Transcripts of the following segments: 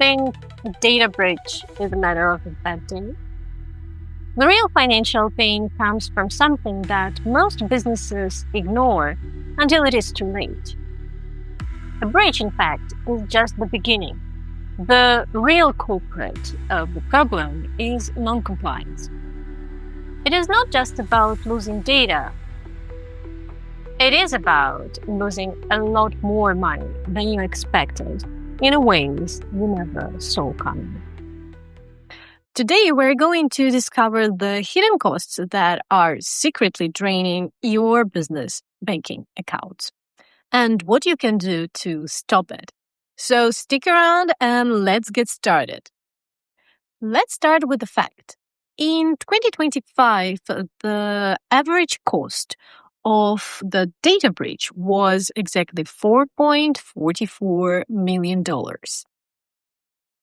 think a data breach is a matter of a bad day? The real financial pain comes from something that most businesses ignore until it is too late. A breach, in fact, is just the beginning. The real culprit of the problem is non-compliance. It is not just about losing data. It is about losing a lot more money than you expected in ways you never saw coming. Today, we're going to discover the hidden costs that are secretly draining your business banking accounts and what you can do to stop it. So stick around and let's get started. Let's start with the fact. In 2025, the average cost of the data breach was exactly $4.44 million.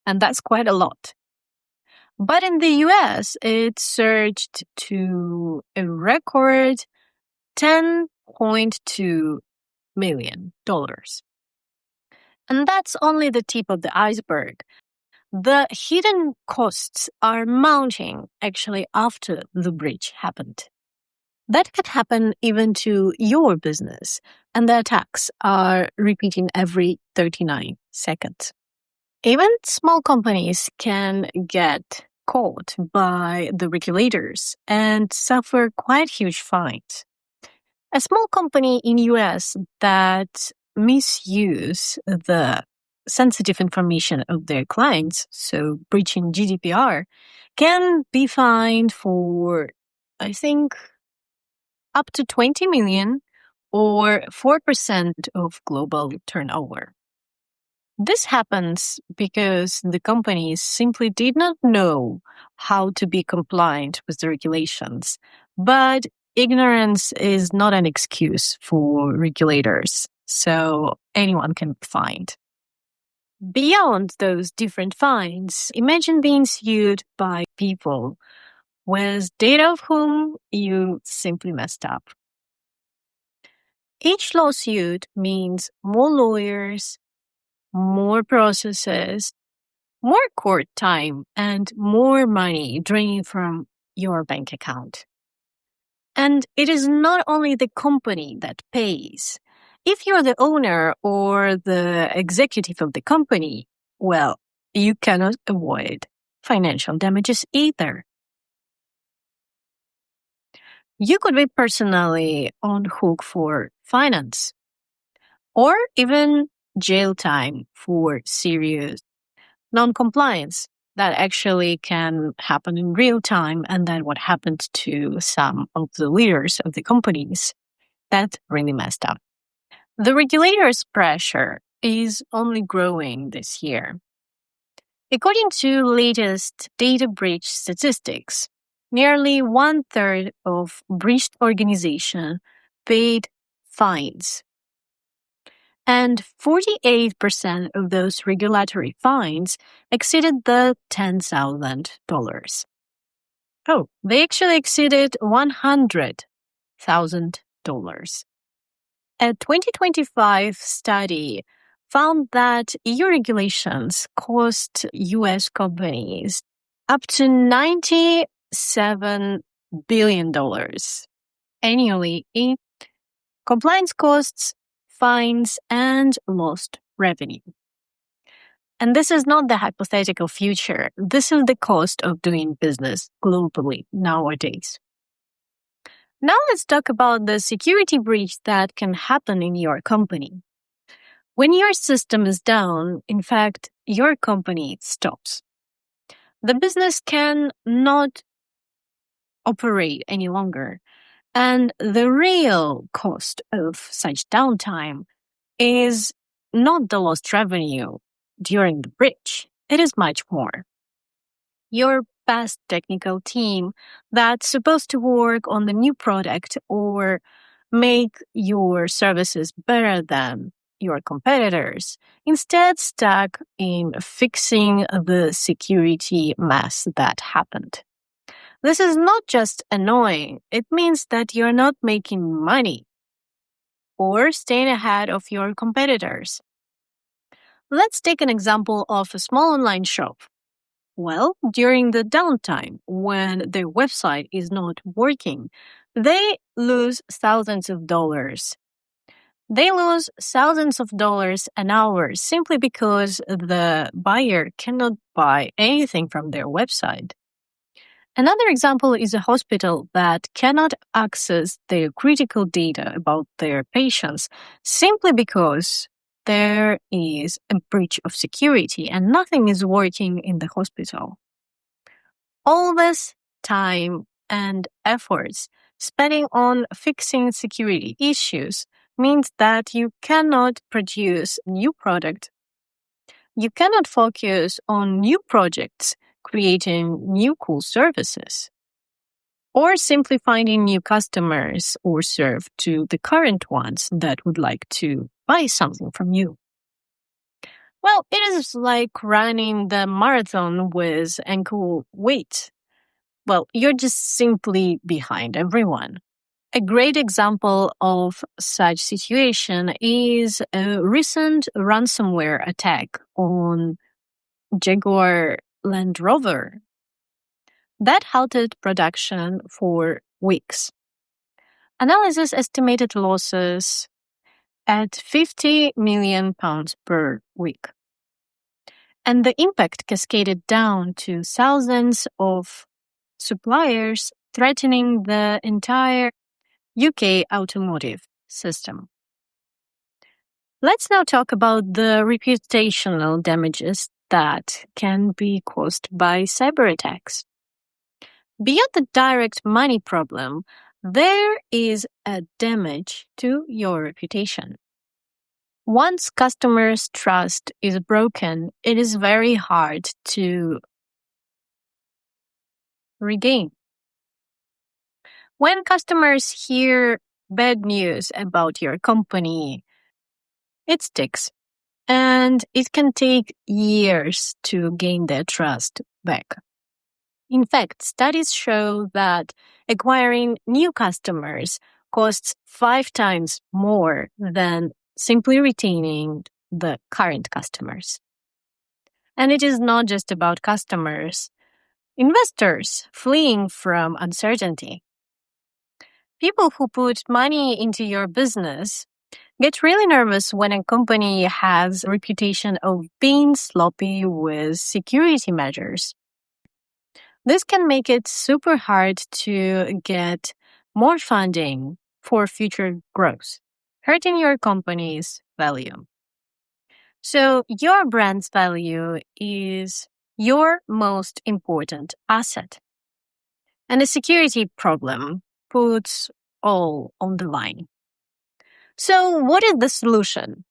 And that's quite a lot. But in the US, it surged to a record $10.2 million. And that's only the tip of the iceberg. The hidden costs are mounting actually after the breach happened. That could happen even to your business, and the attacks are repeating every 39 seconds. Even small companies can get caught by the regulators and suffer quite huge fines. A small company in US that misuse the sensitive information of their clients, so breaching GDPR, can be fined for, I think, up to 20 million or 4% of global turnover. This happens because the companies simply did not know how to be compliant with the regulations. But ignorance is not an excuse for regulators, so anyone can be fined. Beyond those different fines, imagine being sued by people with data of whom you simply messed up. Each lawsuit means more lawyers, more processes, more court time, and more money draining from your bank account. And it is not only the company that pays. If you're the owner or the executive of the company, well, you cannot avoid financial damages either. You could be personally on hook for finance or even jail time for serious non-compliance that actually can happen in real time, and then what happened to some of the leaders of the companies that really messed up. The regulators' pressure is only growing this year. According to latest data breach statistics, nearly 1/3 of breached organizations paid fines. And 48% of those regulatory fines exceeded the $10,000. Oh, they actually exceeded $100,000. A 2025 study found that EU regulations cost US companies up to $97 billion annually in compliance costs, fines, and lost revenue. And this is not the hypothetical future. This is the cost of doing business globally nowadays. Now let's talk about the security breach that can happen in your company. When your system is down, in fact, your company stops. The business can not operate any longer. And the real cost of such downtime is not the lost revenue during the breach. It is much more. Your best technical team that's supposed to work on the new product or make your services better than your competitors, instead stuck in fixing the security mess that happened. This is not just annoying. It means that you're not making money or staying ahead of your competitors. Let's take an example of a small online shop. Well, during the downtime, when their website is not working, they lose thousands of dollars. They lose thousands of dollars an hour simply because the buyer cannot buy anything from their website. Another example is a hospital that cannot access their critical data about their patients simply because there is a breach of security and nothing is working in the hospital. All this time and efforts spending on fixing security issues means that you cannot produce new product. You cannot focus on new projects, creating new cool services, or simply finding new customers or serve to the current ones that would like to buy something from you. Well, it is like running the marathon with ankle weight. Well, you're just simply behind everyone. A great example of such situation is a recent ransomware attack on Jaguar Land Rover that halted production for weeks. Analysis estimated losses at £50 million per week. And the impact cascaded down to thousands of suppliers, threatening the entire UK automotive system. Let's now talk about the reputational damages that can be caused by cyber attacks. Beyond the direct money problem, there is a damage to your reputation. Once customers' trust is broken, it is very hard to regain. When customers hear bad news about your company, it sticks, and it can take years to gain their trust back. In fact, studies show that acquiring new customers costs 5 times more than simply retaining the current customers. And it is not just about customers. Investors fleeing from uncertainty. People who put money into your business get really nervous when a company has a reputation of being sloppy with security measures. This can make it super hard to get more funding for future growth, hurting your company's value. So your brand's value is your most important asset. And a security problem puts all on the line. So what is the solution?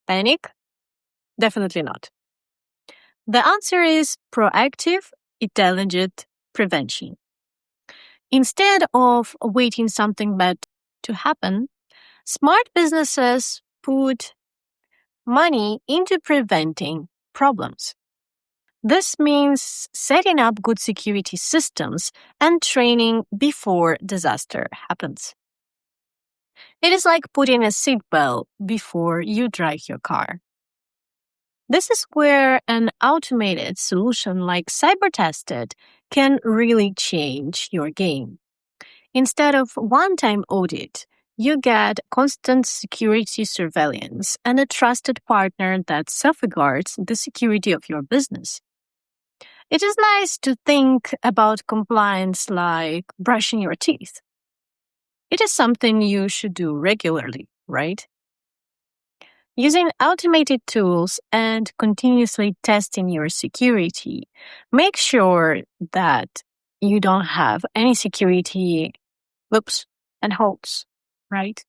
Panic? Definitely not. The answer is proactive, intelligent prevention. Instead of waiting something bad to happen, smart businesses put money into preventing problems. This means setting up good security systems and training before disaster happens. It is like putting a seatbelt before you drive your car. This is where an automated solution like CyberTested can really change your game. Instead of one-time audit, you get constant security surveillance and a trusted partner that safeguards the security of your business. It is nice to think about compliance like brushing your teeth. It is something you should do regularly, right? Using automated tools and continuously testing your security, make sure that you don't have any security loops and holes, right?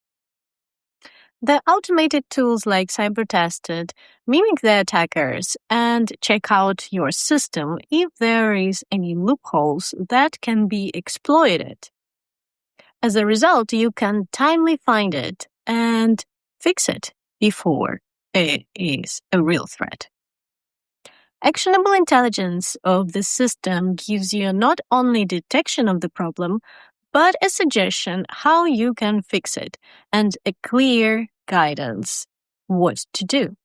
The automated tools like CyberTested mimic the attackers and check out your system if there is any loopholes that can be exploited. As a result, you can timely find it and fix it before it is a real threat. Actionable intelligence of the system gives you not only detection of the problem, but a suggestion how you can fix it and a clear guidance what to do.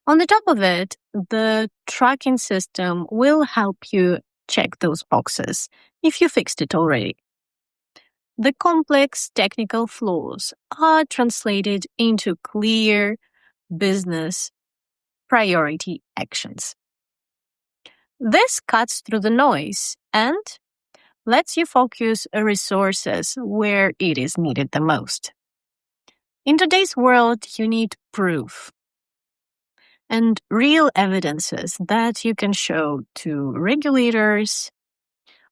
On the top of it, the tracking system will help you check those boxes if you fixed it already. The complex technical flaws are translated into clear business priority actions. This cuts through the noise and lets you focus resources where it is needed the most. In today's world, you need proof and real evidences that you can show to regulators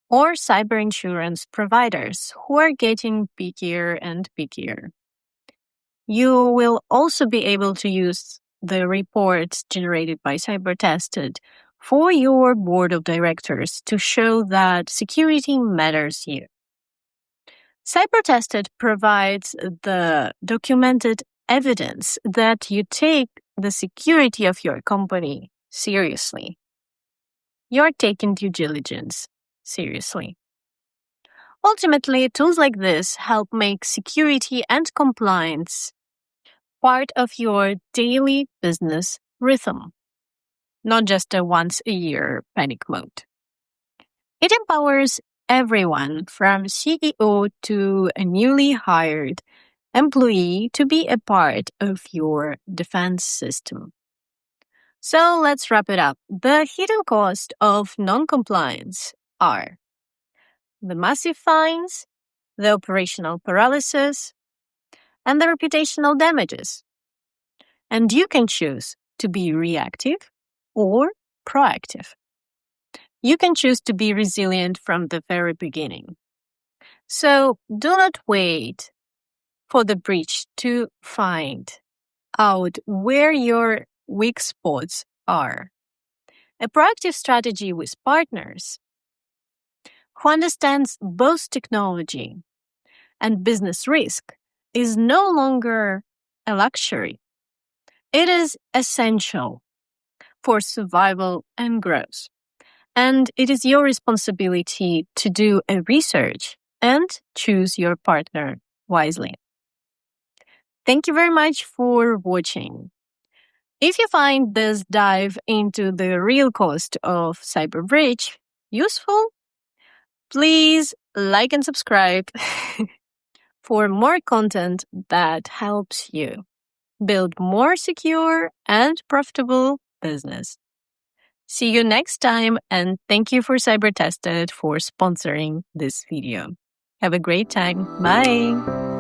or cyber insurance providers who are getting pickier and pickier. You will also be able to use the reports generated by CyberTested for your board of directors to show that security matters here. CyberTested provides the documented evidence that you take the security of your company seriously. You're taking due diligence seriously. Ultimately, tools like this help make security and compliance part of your daily business rhythm, not just a once-a-year panic mode. It empowers everyone from CEO to a newly hired employee to be a part of your defense system. So let's wrap it up. The hidden cost of non-compliance are the massive fines, the operational paralysis, and the reputational damages. And you can choose to be reactive or proactive. You can choose to be resilient from the very beginning. So do not wait for the breach to find out where your weak spots are. A proactive strategy with partners who understands both technology and business risk is no longer a luxury. It is essential for survival and growth. And it is your responsibility to do a research and choose your partner wisely. Thank you very much for watching. If you find this dive into the real cost of cyber breach useful, please like and subscribe for more content that helps you build more secure and profitable business. See you next time, and thank you for CyberTested for sponsoring this video. Have a great time. Bye.